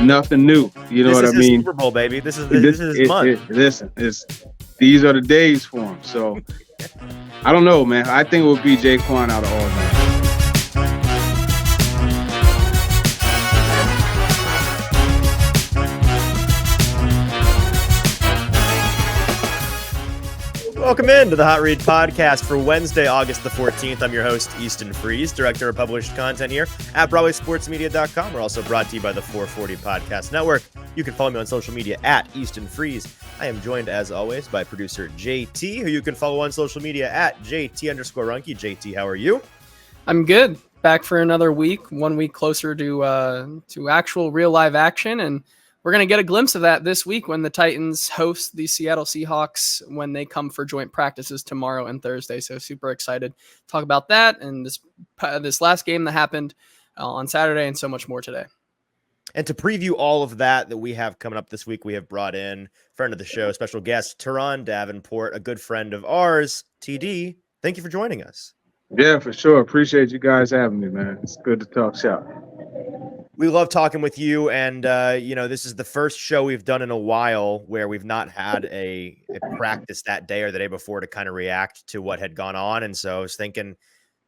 nothing new. You know this what I is mean? Super Bowl, baby. This is his month. Listen, these are the days for him. So I don't know, man. I think it would be Jaquan out of all of them. Welcome into the Hot Read Podcast for Wednesday, August the 14th. I'm your host, Easton Freeze, Director of Published Content here at BroadwaySportsMedia.com. We're also brought to you by the 440 Podcast Network. You can follow me on social media at Easton Freeze. I am joined, as always, by producer JT, who you can follow on social media at JT_Runke. JT, how are you? I'm good. Back for another week, 1 week closer to actual real live action, and we're going to get a glimpse of that this week when the Titans host the Seattle Seahawks when they come for joint practices tomorrow and Thursday. So super excited to talk about that and this last game that happened on Saturday and so much more today. And to preview all of that we have coming up this week, we have brought in friend of the show, special guest, Turron Davenport, a good friend of ours. TD, thank you for joining us. Yeah, for sure. Appreciate you guys having me, man. It's good to talk shop. We love talking with you, and this is the first show we've done in a while where we've not had a practice that day or the day before to kind of react to what had gone on. And so I was thinking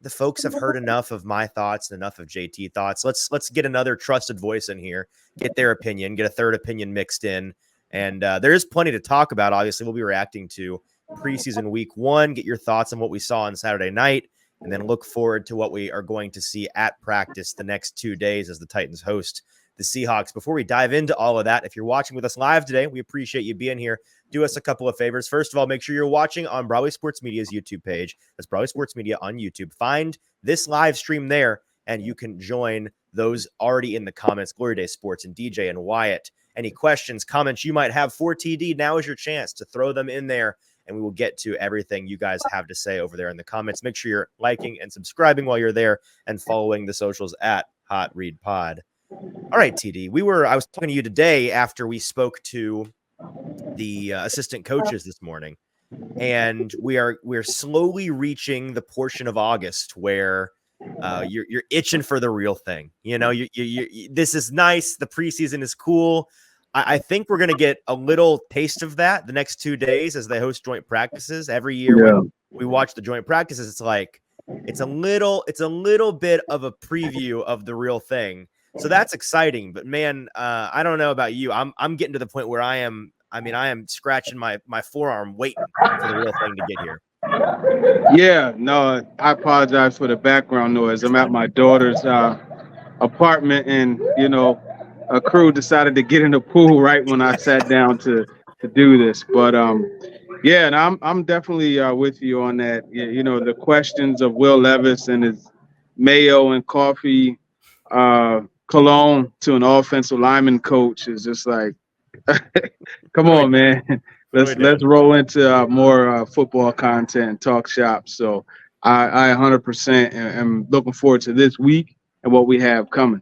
the folks have heard enough of my thoughts and enough of JT thoughts. Let's get another trusted voice in here, get their opinion, get a third opinion mixed in. And there is plenty to talk about. Obviously, we'll be reacting to preseason week 1, get your thoughts on what we saw on Saturday night, and then look forward to what we are going to see at practice the next 2 days as the Titans host the Seahawks. Before we dive into all of that, if you're watching with us live today, we appreciate you being here. Do us a couple of favors. First of all, make sure you're watching on Broadway Sports Media's YouTube page. That's Broadway Sports Media on YouTube. Find this live stream there, and you can join those already in the comments. Glory Day Sports and DJ and Wyatt. Any questions, comments you might have for TD, now is your chance to throw them in there, and we will get to everything you guys have to say over there in the comments. Make sure you're liking and subscribing while you're there and following the socials at Hot Read Pod. All right, TD, I was talking to you today after we spoke to the assistant coaches this morning, and we're slowly reaching the portion of August where you're itching for the real thing. You know, this is nice. The preseason is cool. I think we're going to get a little taste of that the next 2 days as they host joint practices. Every year when we watch the joint practices, it's a little bit of a preview of the real thing. So that's exciting. But man, I don't know about you. I'm getting to the point where I am scratching my forearm waiting for the real thing to get here. Yeah, no, I apologize for the background noise. I'm at my daughter's apartment, and a crew decided to get in the pool right when I sat down to do this. But yeah, and I'm definitely with you on that. The questions of Will Levis and his mayo and coffee cologne to an offensive lineman coach is just like, come on, man. Let's roll into more football content and talk shop. So I 100% am looking forward to this week and what we have coming.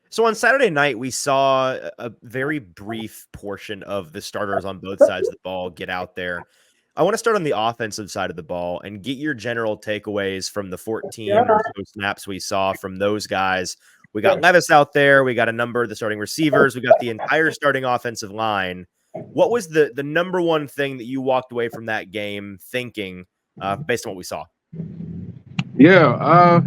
So on Saturday night, we saw a very brief portion of the starters on both sides of the ball get out there. I want to start on the offensive side of the ball and get your general takeaways from the 14 or so snaps we saw from those guys. We got Levis out there. We got a number of the starting receivers. We got the entire starting offensive line. What was the number one thing that you walked away from that game thinking based on what we saw? Yeah,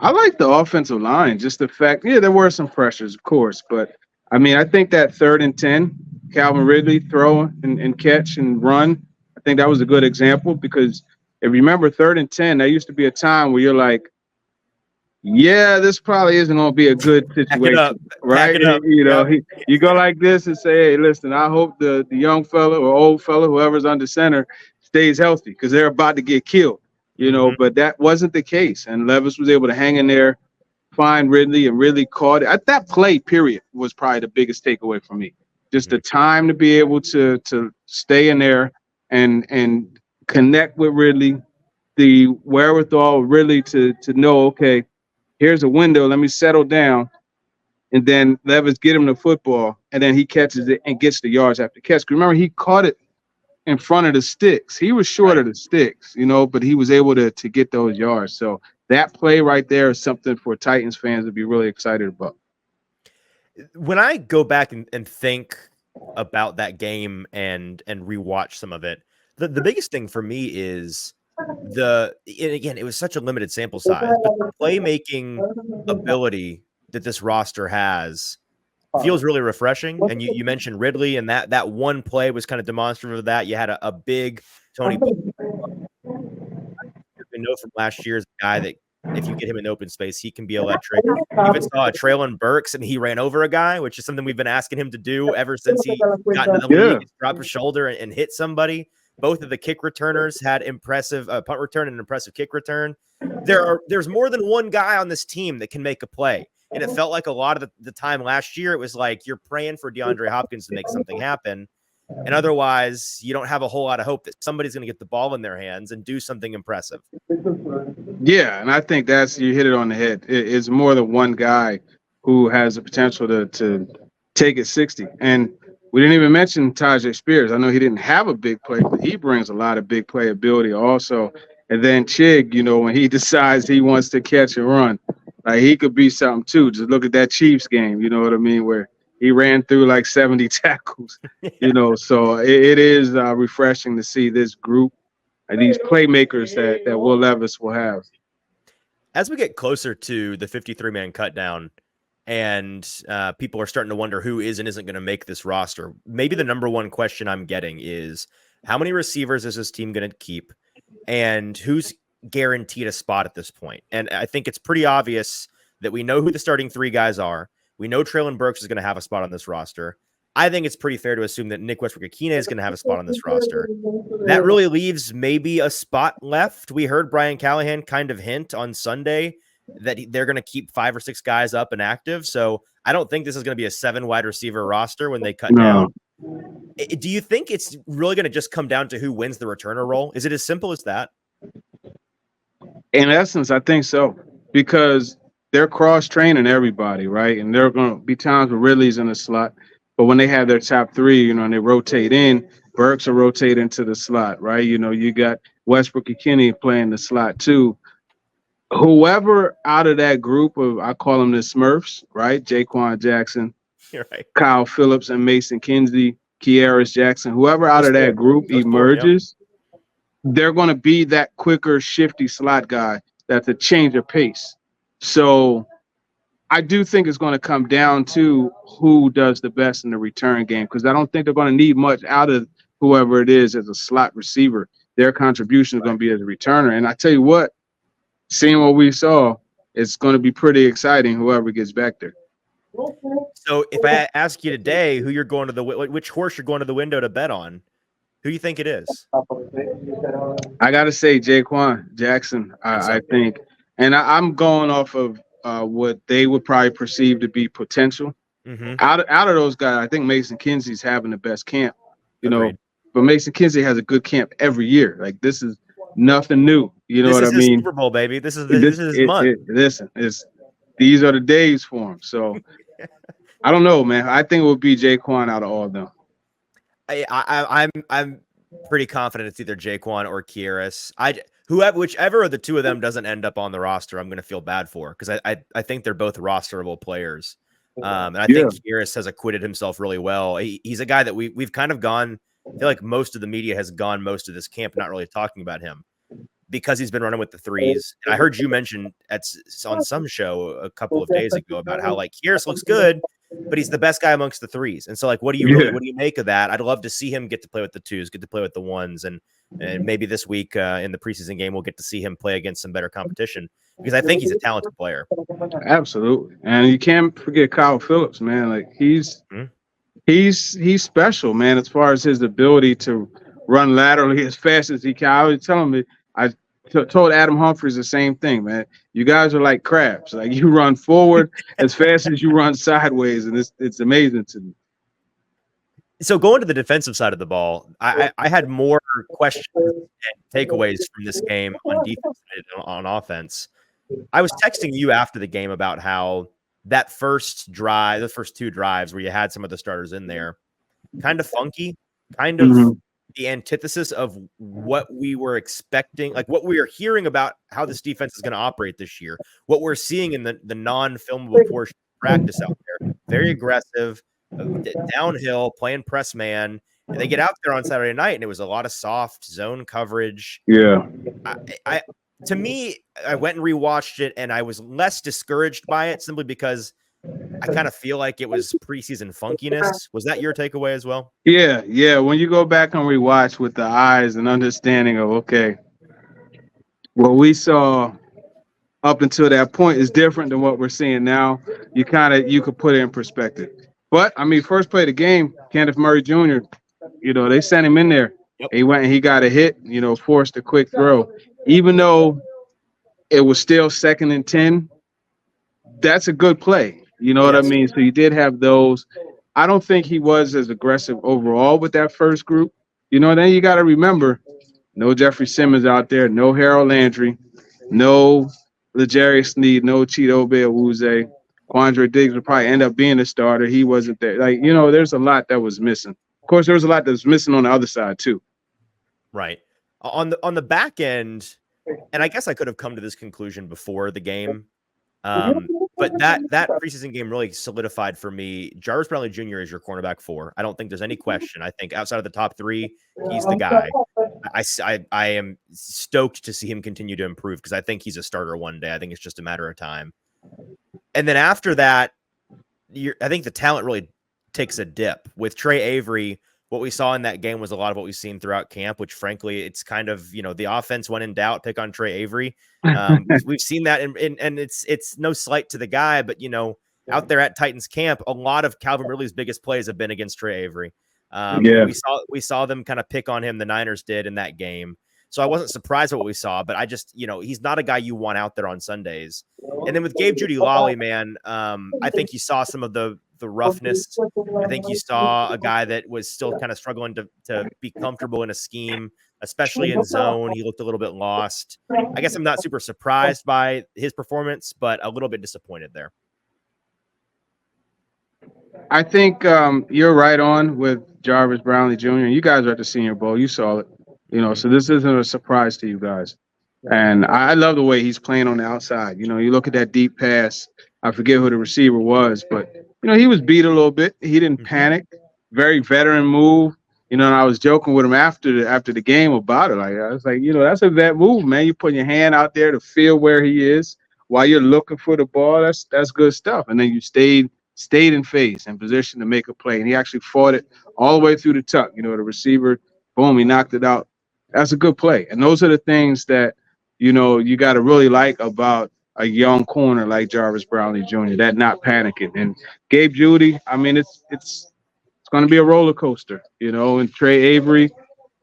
I like the offensive line. Just the fact, there were some pressures, of course. But, I think that 3rd and 10, Calvin Ridley throw and catch and run, I think that was a good example because if you remember 3rd and 10, there used to be a time where you're like, yeah, this probably isn't going to be a good situation, right? You go like this and say, hey, listen, I hope the young fella or old fella, whoever's under center, stays healthy because they're about to get killed, but that wasn't the case. And Levis was able to hang in there, find Ridley, and really caught it. That play, period, was probably the biggest takeaway for me. Just the time to be able to stay in there and connect with Ridley, the wherewithal really to know, okay, here's a window. Let me settle down. And then Levis get him the football, and then he catches it and gets the yards after catch. Remember, he caught it in front of the sticks. He was short of the sticks, but he was able to get those yards. So that play right there is something for Titans fans to be really excited about. When I go back and think about that game and rewatch some of it, the biggest thing for me is and again, it was such a limited sample size, but the playmaking ability that this roster has feels really refreshing. And you mentioned Ridley, and that one play was kind of demonstrative of that. You had a big Tony we know from last year is a guy that if you get him in open space, he can be electric. We even saw a Traylon Burks, and he ran over a guy, which is something we've been asking him to do ever since he got into the league. Drop his shoulder and hit somebody. Both of the kick returners had impressive punt return and impressive kick return. There's more than one guy on this team that can make a play. And it felt like a lot of the time last year, it was like you're praying for DeAndre Hopkins to make something happen. And otherwise, you don't have a whole lot of hope that somebody's going to get the ball in their hands and do something impressive. Yeah, and I think you hit it on the head. It's more than one guy who has the potential to take it 60. And we didn't even mention Tajay Spears. I know he didn't have a big play, but he brings a lot of big play ability also. And then Chig, when he decides he wants to catch and run, like he could be something too. Just look at that Chiefs game, you know what I mean, where he ran through like 70 tackles, So it is refreshing to see this group and these playmakers that Will Levis will have. As we get closer to the 53-man cutdown and people are starting to wonder who is and isn't going to make this roster, maybe the number one question I'm getting is how many receivers is this team going to keep and who's guaranteed a spot at this point? And I think it's pretty obvious that we know who the starting three guys are. We know Traylon Burks is going to have a spot on this roster. I think it's pretty fair to assume that Nick Westbrook-Akina is going to have a spot on this roster. That really leaves maybe a spot left. We heard Brian Callahan kind of hint on Sunday that they're going to keep 5 or 6 guys up and active. So I don't think this is going to be a 7 wide receiver roster when they cut down. Do you think it's really going to just come down to who wins the returner role? Is it as simple as that? In essence, I think so, because they're cross-training everybody, right? And there are going to be times where Ridley's in the slot, but when they have their top 3, and they rotate in, Burks will rotate into the slot, right? You got Westbrook-Akina playing the slot too. Whoever out of that group of, I call them the Smurfs, right? Jaquan Jackson, right. Kyle Phillips, and Mason Kinsey, Kearis Jackson, whoever out of that group emerges, they're going to be that quicker, shifty slot guy that's a change of pace. So I do think it's going to come down to who does the best in the return game, because I don't think they're going to need much out of whoever it is as a slot receiver. Their contribution is going to be as a returner. And I tell you what, seeing what we saw, it's going to be pretty exciting whoever gets back there. So if I ask you today who you're going to which horse you're going to the window to bet on, who do you think it is? I got to say Jaquan Jackson, I think. And I'm going off of what they would probably perceive to be potential. Mm-hmm. Out of those guys, I think Mason Kinsey's having the best camp, Agreed. But Mason Kinsey has a good camp every year. Like, this is nothing new. You know what I mean? Super Bowl, baby. This is his month. These are the days for him. So I don't know, man. I think it would be Jaquan out of all of them. I'm pretty confident it's either Jaquan or Kearis. Whichever of the two of them doesn't end up on the roster, I'm going to feel bad for, because I think they're both rosterable players. And I think Kearis has acquitted himself really well. He's a guy that we've kind of gone. I feel like most of the media has gone most of this camp not really talking about him because he's been running with the threes. And I heard you mention on some show a couple of days ago about how like Kearis looks good, but he's the best guy amongst the threes. And so like, what do you make of that? I'd love to see him get to play with the twos, get to play with the ones. And maybe this week in the preseason game, we'll get to see him play against some better competition, because I think he's a talented player. Absolutely. And you can't forget Kyle Phillips, man. Like he's special, man, as far as his ability to run laterally as fast as he can. I was telling me, I told Adam Humphries the same thing, man. You guys are like crabs. Like, you run forward as fast as you run sideways, and it's amazing to me. So going to the defensive side of the ball, I had more questions and takeaways from this game on defense than on offense. I was texting you after the game about how that first drive, the first 2 drives where you had some of the starters in there, kind of funky, kind of the antithesis of what we were expecting, like what we are hearing about how this defense is going to operate this year, what we're seeing in the non-filmable portion practice out there. Very aggressive, downhill, playing press man. And they get out there on Saturday night, and it was a lot of soft zone coverage. Yeah. To me, I went and rewatched it, and I was less discouraged by it simply because I kind of feel like it was preseason funkiness. Was that your takeaway as well? Yeah, yeah. When you go back and rewatch with the eyes and understanding of, okay, what we saw up until that point is different than what we're seeing now. You could put it in perspective. But I mean, first play of the game, Kenneth Murray Jr., they sent him in there. Yep. He went and he got a hit, forced a quick throw. Even though it was still 2nd and 10, that's a good play. You know what I mean? So you did have those. I don't think he was as aggressive overall with that first group. Then you got to remember, no Jeffrey Simmons out there, no Harold Landry, no L'Jarius Sneed, no Chidobe Awuzie. Quandre Diggs would probably end up being a starter. He wasn't there. There's a lot that was missing. Of course, there was a lot that was missing on the other side too. Right. On the back end, and I guess I could have come to this conclusion before the game. But that preseason game really solidified for me. Jarvis Brownlee Jr. is your cornerback 4. I don't think there's any question. I think outside of the top 3, he's the guy. I am stoked to see him continue to improve because I think he's a starter one day. I think it's just a matter of time. And then after that, I think the talent really takes a dip. With Trey Avery, what we saw in that game was a lot of what we've seen throughout camp, which frankly, it's kind of, the offense when in doubt, pick on Trey Avery. We've seen that and it's no slight to the guy, but out there at Titans camp, a lot of Calvin Ridley's biggest plays have been against Trey Avery. We saw them kind of pick on him. The Niners did in that game. So I wasn't surprised at what we saw, but I just, he's not a guy you want out there on Sundays. And then with Gabe Jeudy-Lally, man, I think you saw some of the roughness. I think you saw a guy that was still kind of struggling to be comfortable in a scheme, especially in zone. He looked a little bit lost. I guess I'm not super surprised by his performance, but a little bit disappointed there. I think you're right on with Jarvis Brownlee Jr. You guys are at the Senior Bowl. You saw it. So this isn't a surprise to you guys. And I love the way he's playing on the outside. You look at that deep pass. I forget who the receiver was, but, he was beat a little bit. He didn't panic. Very veteran move. And I was joking with him after the game about it. I was like, that's a vet move, man. You're putting your hand out there to feel where he is while you're looking for the ball. That's good stuff. And then you stayed in phase and position to make a play. And he actually fought it all the way through the tuck. The receiver, boom, he knocked it out. That's a good play. And those are the things that, you got to really like about a young corner like Jarvis Brownlee Jr., that not panicking. And Gabe Jeudy, I mean, it's going to be a roller coaster, and Trey Avery,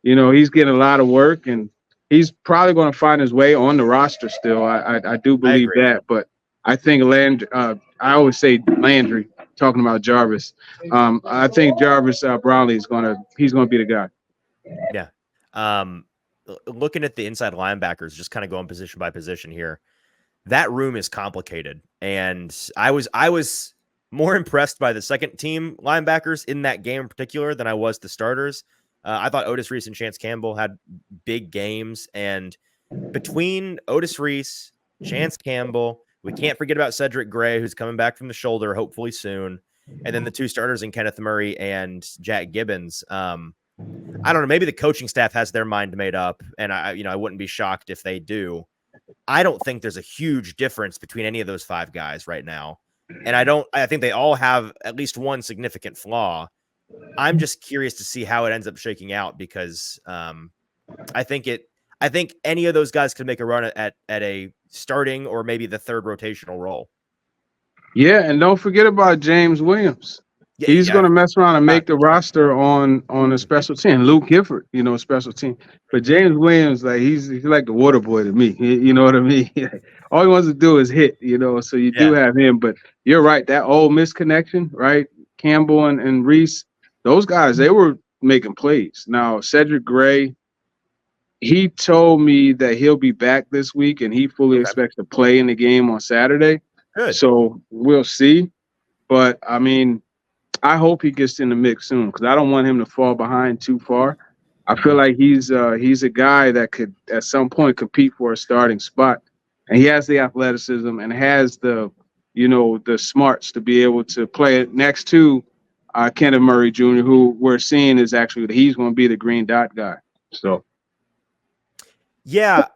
he's getting a lot of work and he's probably going to find his way on the roster still. I do believe that, but I think I always say Landry, talking about Jarvis. I think Jarvis Brownlee he's going to be the guy. Yeah. Looking at the inside linebackers, just kind of going position by position here, that room is complicated. And I was more impressed by the second team linebackers in that game in particular than I was the starters. I thought Otis Reese and Chance Campbell had big games. And between Otis Reese, Chance Campbell, we can't forget about Cedric Gray, who's coming back from the shoulder, hopefully soon. And then the 2 starters in Kenneth Murray and Jack Gibbons. I don't know. Maybe the coaching staff has their mind made up, and I wouldn't be shocked if they do. I don't think there's a huge difference between any of those 5 guys right now, and I think they all have at least one significant flaw. I'm just curious to see how it ends up shaking out because I think any of those guys could make a run at a starting or maybe the 3rd rotational role. Yeah, and don't forget about James Williams. He's going to mess around and make the roster on a special team. Luke Gifford, special team. But James Williams, he's like the water boy to me. You know what I mean? All he wants to do is hit, so you do have him. But you're right, that Ole Miss connection, right? Campbell and Reese, those guys, they were making plays. Now, Cedric Gray, he told me that he'll be back this week, and he fully expects to play in the game on Saturday. Good. So we'll see. But, I mean, I hope he gets in the mix soon because I don't want him to fall behind too far. I feel like he's a guy that could at some point compete for a starting spot, and he has the athleticism and has the the smarts to be able to play it next to Kenneth Murray Jr., who we're seeing is actually he's going to be the green dot guy. So. Yeah,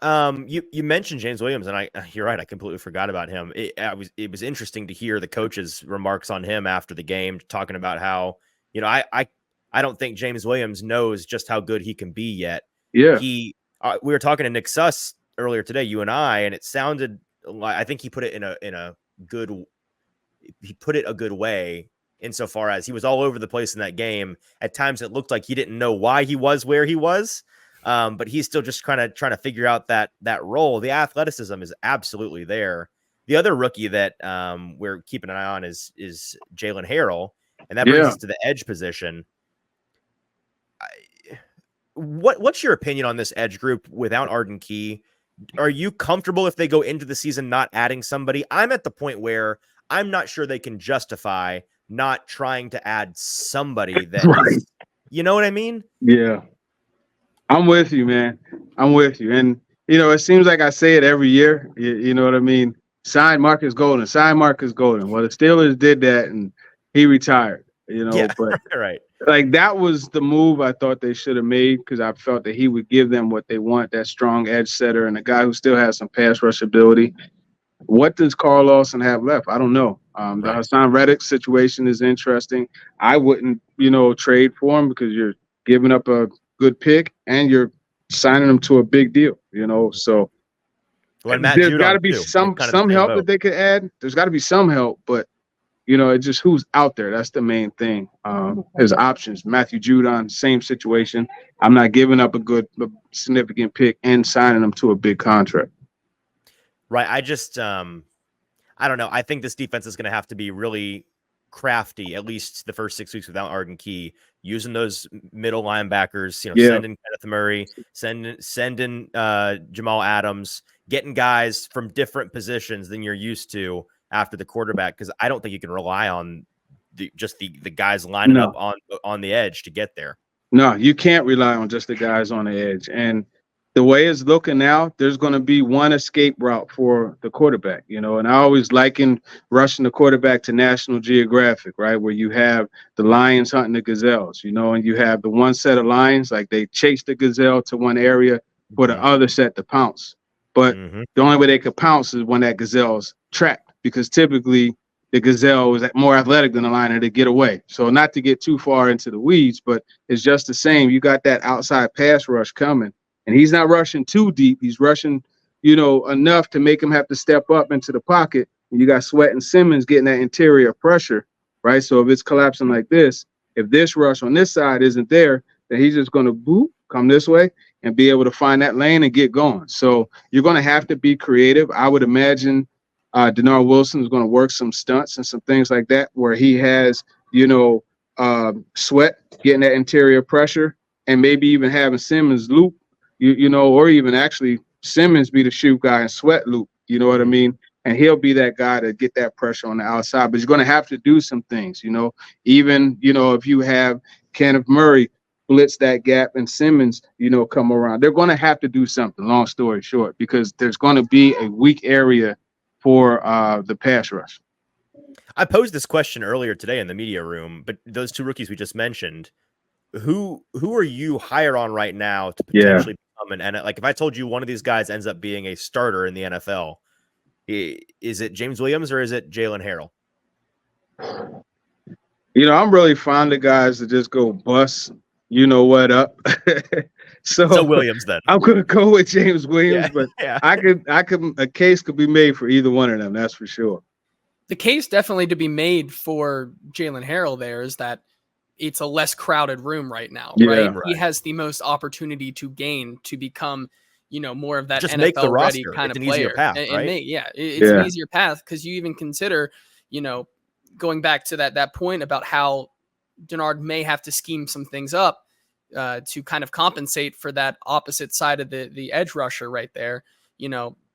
you mentioned James Williams, and you're right. I completely forgot about him. It was interesting to hear the coach's remarks on him after the game, talking about how I don't think James Williams knows just how good he can be yet. Yeah, we were talking to Nick Suss earlier today, you and I, and it sounded like I think he put it a good way, insofar as he was all over the place in that game. At times, it looked like he didn't know why he was where he was. But he's still just kind of trying to figure out that role. The athleticism is absolutely there. The other rookie that we're keeping an eye on is Jaylen Harrell, and that brings us to the edge position. What's your opinion on this edge group without Arden Key? Are you comfortable if they go into the season not adding somebody? I'm at the point where I'm not sure they can justify not trying to add somebody that is, you know what I mean? Yeah. I'm with you, man. I'm with you. And, it seems like I say it every year. You know what I mean? Sign Marcus Golden. Sign Marcus Golden. Well, the Steelers did that, and he retired, But right. Like, that was the move I thought they should have made because I felt that he would give them what they want, that strong edge setter and a guy who still has some pass rush ability. What does Carl Lawson have left? I don't know. The Hassan Reddick situation is interesting. I wouldn't, trade for him because you're giving up a good pick and you're signing them to a big deal, so there's got to be some help that they could add. There's got to be some help, but it's just who's out there. That's the main thing. His options. Matthew Judon, same situation. I'm not giving up a significant pick and signing them to a big contract. Right. I just I don't know. I think this defense is going to have to be really crafty, at least the first 6 weeks without Arden Key, using those middle linebackers, send in Kenneth Murray, send in Jamal Adams, getting guys from different positions than you're used to after the quarterback, because I don't think you can rely on the guys lining up on the edge to get there. No, you can't rely on just the guys on the edge. And the way it's looking now, there's going to be one escape route for the quarterback, and I always liken rushing the quarterback to National Geographic, right? Where you have the lions hunting the gazelles, and you have the one set of lions, like they chase the gazelle to one area for the other set to pounce. But the only way they could pounce is when that gazelle's trapped, because typically the gazelle is more athletic than the lion to get away. So not to get too far into the weeds, but it's just the same. You got that outside pass rush coming. And he's not rushing too deep. He's rushing, enough to make him have to step up into the pocket. And you got Sweat and Simmons getting that interior pressure, right? So if it's collapsing like this, if this rush on this side isn't there, then he's just going to come this way and be able to find that lane and get going. So you're going to have to be creative. I would imagine Denard Wilson is going to work some stunts and some things like that where he has, Sweat getting that interior pressure and maybe even having Simmons loop. Or even actually Simmons be the shoot guy and Sweat loop, you know what I mean? And he'll be that guy to get that pressure on the outside. But you're going to have to do some things, even, if you have Kenneth Murray blitz that gap and Simmons, come around. They're going to have to do something, long story short, because there's going to be a weak area for the pass rush. I posed this question earlier today in the media room, but those two rookies we just mentioned, who are you higher on right now to potentially become an NFL? Like, if I told you one of these guys ends up being a starter in the NFL, is it James Williams or is it Jaylen Harrell? I'm really fond of guys that just go bust, up. so Williams then. I'm gonna go with James Williams, but a case could be made for either one of them, that's for sure. The case definitely to be made for Jaylen Harrell there is that it's a less crowded room right now, right? He has the most opportunity to gain to become, more of that just NFL ready kind of player. Path, it's an an easier path because you even consider, going back to that point about how Denard may have to scheme some things up to kind of compensate for that opposite side of the edge rusher right there.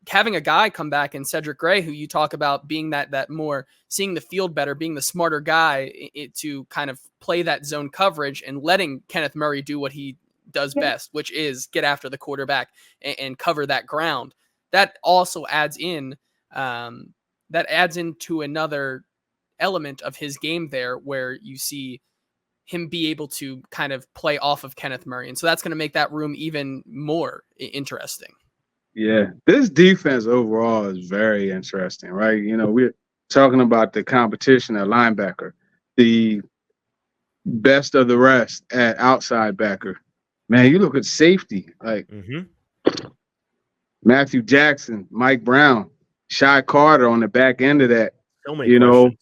Having a guy come back in Cedric Gray, who you talk about being that more seeing the field better, being the smarter guy to kind of play that zone coverage and letting Kenneth Murray do what he does best, which is get after the quarterback and cover that ground. That also adds in that adds into another element of his game there, where you see him be able to kind of play off of Kenneth Murray. And so that's going to make that room even more interesting. Yeah, this defense overall is very interesting, right? You know, we're talking about the competition at linebacker, the best of the rest at outside backer. Man, you look at safety, like Matthew Jackson, Mike Brown, Shy Carter on the back end of that. So many questions.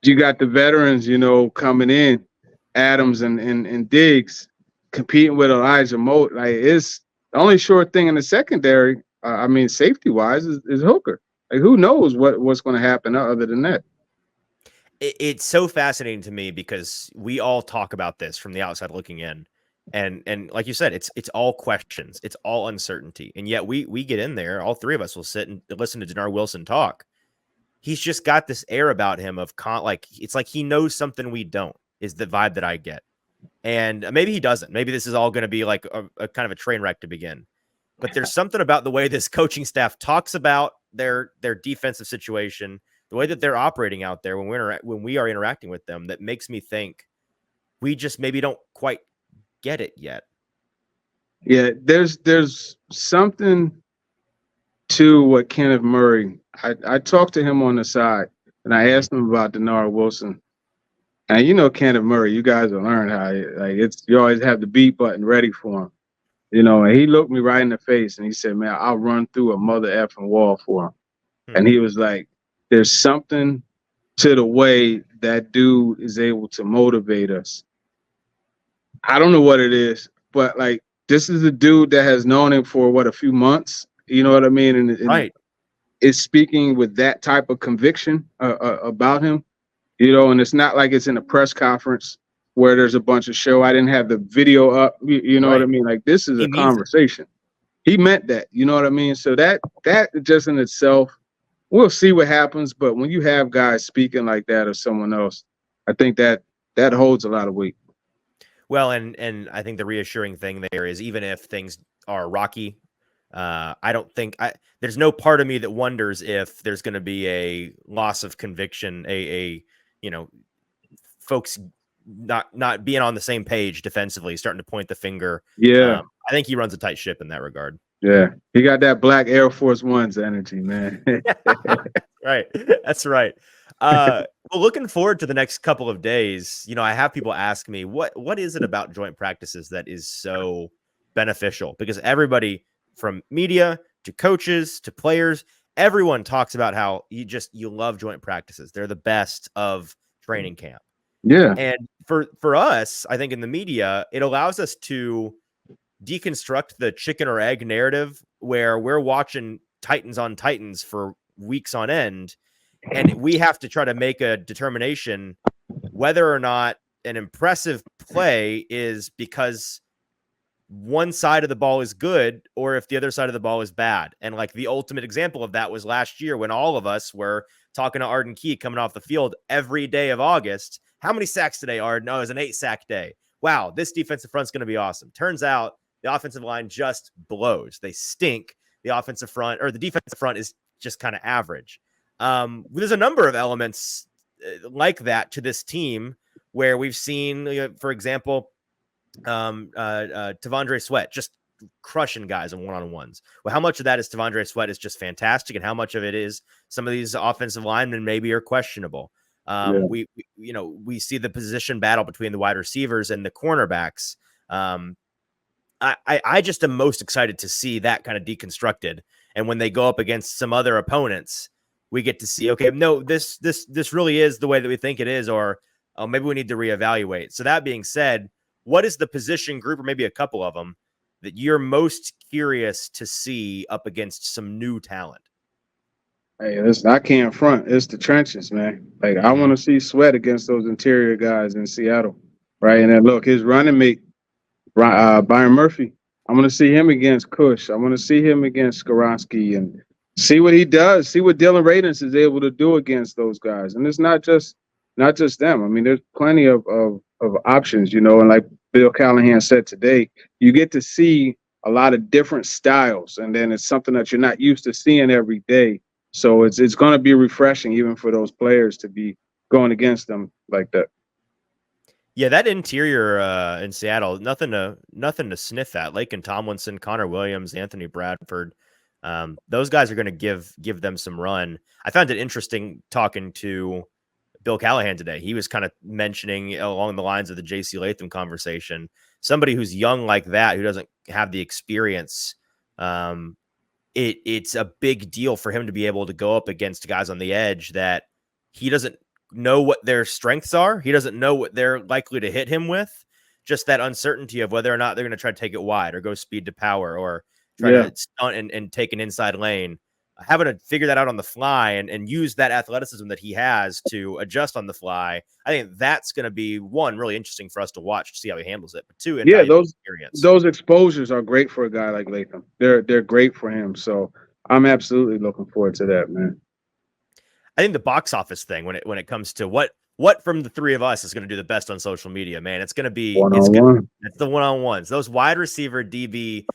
You got the veterans, coming in, Adams and Diggs competing with Elijah Moat. Like, it's the only short thing in the secondary, safety wise, is Hooker. Like, who knows what's going to happen other than that? It's so fascinating to me because we all talk about this from the outside looking in. And like you said, it's all questions. It's all uncertainty. And yet we get in there. All three of us will sit and listen to Denard Wilson talk. He's just got this air about him of it's like he knows something we don't, is the vibe that I get. And maybe he doesn't. Maybe this is all going to be like a kind of a train wreck to begin. But there's something about the way this coaching staff talks about their defensive situation, the way that they're operating out there when we are interacting with them, that makes me think we just maybe don't quite get it yet. Yeah, there's something to what Kenneth Murray. I talked to him on the side and I asked him about Denard Wilson. And Kenneth Murray, you guys will learn how you always have the beat button ready for him. And he looked me right in the face and he said, "Man, I'll run through a mother effing wall for him." And he was like, "There's something to the way that dude is able to motivate us." I don't know what it is, but like, this is a dude that has known him for a few months. You know what I mean? And right. Is speaking with that type of conviction about him, and it's not like it's in a press conference where there's a bunch of show. I didn't have the video up. You know what I mean? Like, this is a conversation. He meant that. You know what I mean? So that just in itself, we'll see what happens. But when you have guys speaking like that of someone else, I think that holds a lot of weight. Well, and I think the reassuring thing there is, even if things are rocky, I don't think there's no part of me that wonders if there's going to be a loss of conviction, folks not being on the same page defensively, starting to point the finger. Yeah. I think he runs a tight ship in that regard. Yeah. He got that black Air Force One's energy, man. Right. That's right. Well, looking forward to the next couple of days. I have people ask me, what is it about joint practices that is so beneficial? Because everybody, from media to coaches to players, everyone talks about how you love joint practices. They're the best of training camp. Yeah. And for us, I think in the media, it allows us to deconstruct the chicken or egg narrative where we're watching Titans on Titans for weeks on end. And we have to try to make a determination whether or not an impressive play is because one side of the ball is good or if the other side of the ball is bad. And like the ultimate example of that was last year when all of us were talking to Arden Key coming off the field every day of August. How many sacks today, Arden? No, it was an 8-sack day. Wow, this defensive front's going to be awesome. Turns out the offensive line just blows. They stink. The offensive front or the defensive front is just kind of average. There's a number of elements like that to this team where we've seen, for example, Tavondre Sweat just crushing guys in one-on-ones. Well, how much of that is Tavondre Sweat is just fantastic, and how much of it is some of these offensive linemen maybe are questionable. We see the position battle between the wide receivers and the cornerbacks. I just am most excited to see that kind of deconstructed. And when they go up against some other opponents, we get to see, okay, no, this really is the way that we think it is, or maybe we need to reevaluate. So that being said, what is the position group, or maybe a couple of them, that you're most curious to see up against some new talent? Hey, I can't front. It's the trenches, man. Like, I want to see Sweat against those interior guys in Seattle, right? And then look, his running mate, Byron Murphy. I want to see him against Cush. I want to see him against Skoronski and see what he does. See what Dylan Radins is able to do against those guys. And it's not just them. I mean, there's plenty of options, and like Bill Callahan said today, you get to see a lot of different styles, and then it's something that you're not used to seeing every day. So it's going to be refreshing even for those players to be going against them like that. Yeah, that interior in Seattle, nothing to sniff at. Laken Tomlinson, Connor Williams, Anthony Bradford, those guys are going to give them some run. I found it interesting talking to Bill Callahan today. He was kind of mentioning along the lines of the J.C. Latham conversation, somebody who's young like that, who doesn't have the experience. It's a big deal for him to be able to go up against guys on the edge that he doesn't know what their strengths are. He doesn't know what they're likely to hit him with. Just that uncertainty of whether or not they're going to try to take it wide or go speed to power or try to stunt and take an inside lane. Having to figure that out on the fly and use that athleticism that he has to adjust on the fly. I think that's going to be one really interesting for us to watch to see how he handles it. But two, those exposures are great for a guy like Latham. They're great for him. So I'm absolutely looking forward to that, man. I think the box office thing when it comes to what from the three of us is going to do the best on social media, man, it's going to be it's the one-on-ones. Those wide receiver DB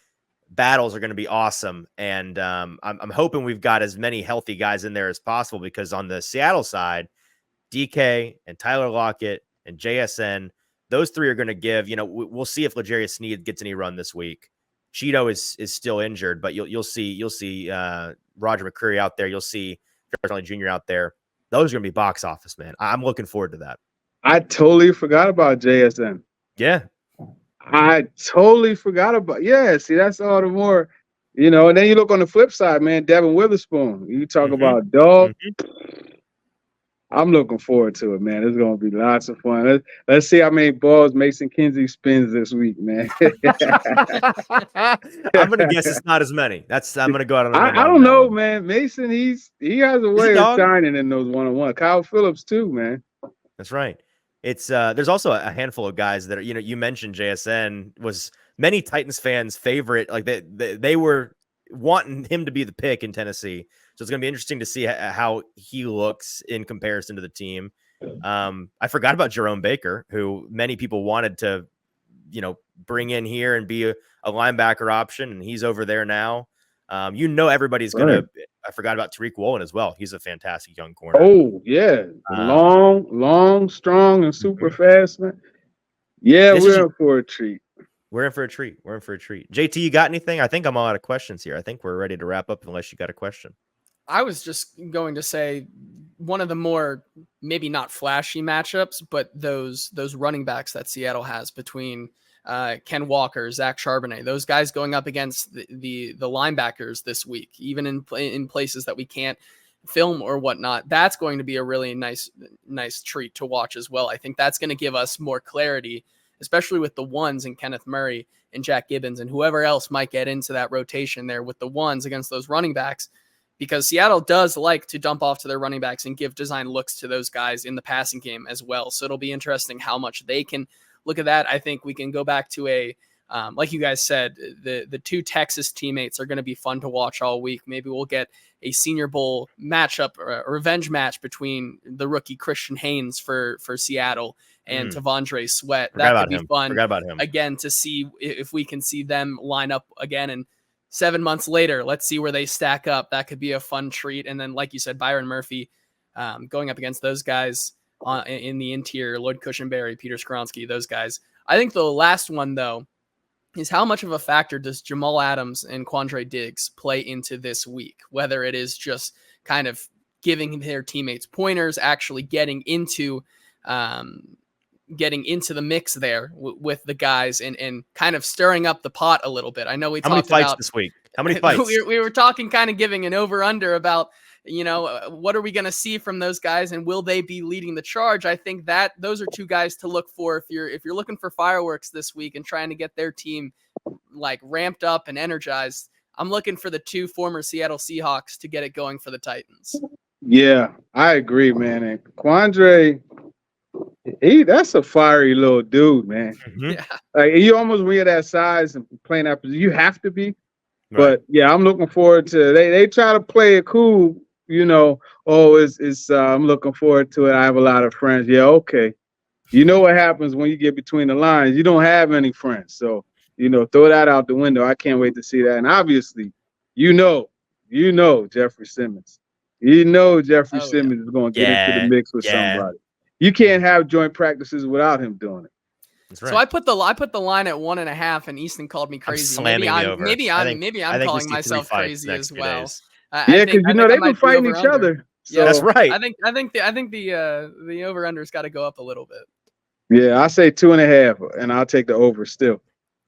battles are going to be awesome, and I'm hoping we've got as many healthy guys in there as possible, because on the Seattle side, DK and Tyler Lockett and JSN, those three are going to give. We'll see if L'Jarius Sneed gets any run this week. Cheeto is still injured, but you'll see Roger McCreary out there. You'll see Charles Jr. out there. Those are going to be box office, man. I'm looking forward to that. I totally forgot about JSN. Yeah. I totally forgot about. Yeah, see, that's all the more, and then you look on the flip side, man, Devin Witherspoon. You talk about dog. I'm looking forward to it, man. It's going to be lots of fun. Let's see how many balls Mason Kinsey spins this week, man. I'm going to guess it's not as many. I'm going to go out on a limb. I don't know, man. Mason, he has a way of shining in those one-on-one. Kyle Phillips too, man. That's right. It's there's also a handful of guys that are, you mentioned JSN was many Titans fans' favorite. Like they were wanting him to be the pick in Tennessee. So it's going to be interesting to see how he looks in comparison to the team. I forgot about Jerome Baker, who many people wanted to, bring in here and be a linebacker option, and he's over there now. Everybody's going to. I forgot about Tariq Woolen as well. He's a fantastic young corner. Oh yeah, long, strong, and super fast, man. Yeah, we're in for a treat. We're in for a treat. JT, you got anything? I think I'm all out of questions here. I think we're ready to wrap up unless you got a question. I was just going to say one of the more maybe not flashy matchups, but those running backs that Seattle has between Ken Walker, Zach Charbonnet, those guys going up against the linebackers this week, even in places that we can't film or whatnot. That's going to be a really nice treat to watch as well. I think that's going to give us more clarity, especially with the ones and Kenneth Murray and Jack Gibbons and whoever else might get into that rotation there with the ones against those running backs, because Seattle does like to dump off to their running backs and give design looks to those guys in the passing game as well. So it'll be interesting how much they can look at that. I think we can go back to like you guys said, the two Texas teammates are going to be fun to watch all week. Maybe we'll get a Senior Bowl matchup or a revenge match between the rookie Christian Haynes for Seattle and Tavondre Sweat. That could be fun again to see if we can see them line up again. And 7 months later, let's see where they stack up. That could be a fun treat. And then, like you said, Byron Murphy going up against those guys in the interior, Lloyd Cushenberry, Peter Skronsky, those guys. I think the last one, though, is how much of a factor does Jamal Adams and Quandre Diggs play into this week? Whether it is just kind of giving their teammates pointers, actually getting into the mix there with the guys and kind of stirring up the pot a little bit. I know we talked about... How many fights this week? How many fights? we were talking, kind of giving an over-under about, what are we going to see from those guys and will they be leading the charge? I think that those are two guys to look for if you're looking for fireworks this week and trying to get their team like ramped up and energized. I'm looking for the two former Seattle Seahawks to get it going for the Titans. Yeah, I agree, man. And Quandre, that's a fiery little dude, man. Yeah. Like, you almost when you're that size and playing that position, you have to be. Right. But yeah, I'm looking forward to. They try to play it cool, I'm looking forward to it. I have a lot of friends. Yeah, okay. You know what happens when you get between the lines? You don't have any friends, so throw that out the window. I can't wait to see that. And obviously, Jeffrey Simmons. You know Jeffrey Oh, yeah. Simmons is going to get into the mix with Yeah. somebody. You can't have joint practices without him doing it. That's right. So I put the line at 1.5, and Easton called me crazy. slamming the over. Maybe I I'm think we calling see 3 myself fights crazy next as few well. days. Yeah, because you know they've been fighting each other. So. Yeah, That's right. I think the over under's got to go up a little bit. Yeah, I say 2.5, and I'll take the over still.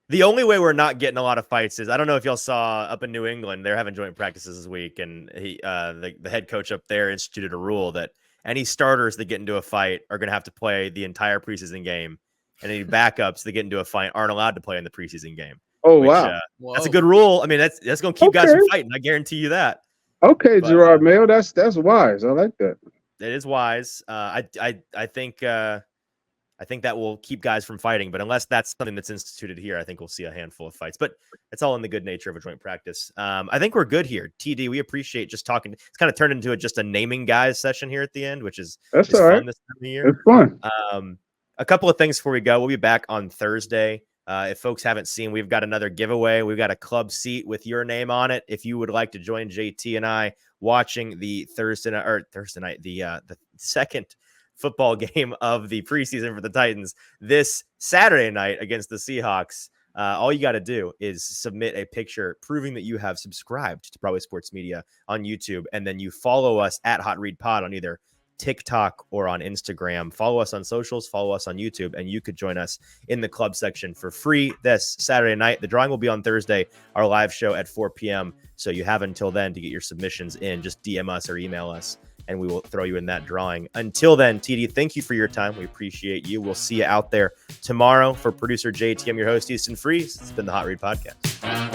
The only way we're not getting a lot of fights is, I don't know if y'all saw up in New England, they're having joint practices this week, and the head coach up there instituted a rule that any starters that get into a fight are going to have to play the entire preseason game, and any backups that get into a fight aren't allowed to play in the preseason game. Oh, wow. That's a good rule. I mean, that's going to keep guys from fighting. I guarantee you that. Okay, but, Gerard Mayo, that's wise. I like that. It is wise. I think that will keep guys from fighting, but unless that's something that's instituted here, I think we'll see a handful of fights. But it's all in the good nature of a joint practice. I think we're good here. TD, we appreciate just talking. It's kind of turned into just a naming guys session here at the end, which is all fun right. this time of year. It's fun. A couple of things before we go. We'll be back on Thursday. If folks haven't seen, we've got another giveaway. We've got a club seat with your name on it. If you would like to join JT and I watching the Thursday night, the second football game of the preseason for the Titans this Saturday night against the Seahawks, all you got to do is submit a picture proving that you have subscribed to Broadway Sports Media on YouTube, and then you follow us at Hot Read Pod on either TikTok or on Instagram. Follow us on socials, follow us on YouTube, and you could join us in the club section for free this Saturday night. The drawing will be on Thursday, our live show at 4 p.m. So you have until then to get your submissions in. Just DM us or email us, and we will throw you in that drawing. Until then, TD, thank you for your time. We appreciate you. We'll see you out there tomorrow. For producer JT, I'm your host, Easton Freeze. It's been the Hot Read Podcast.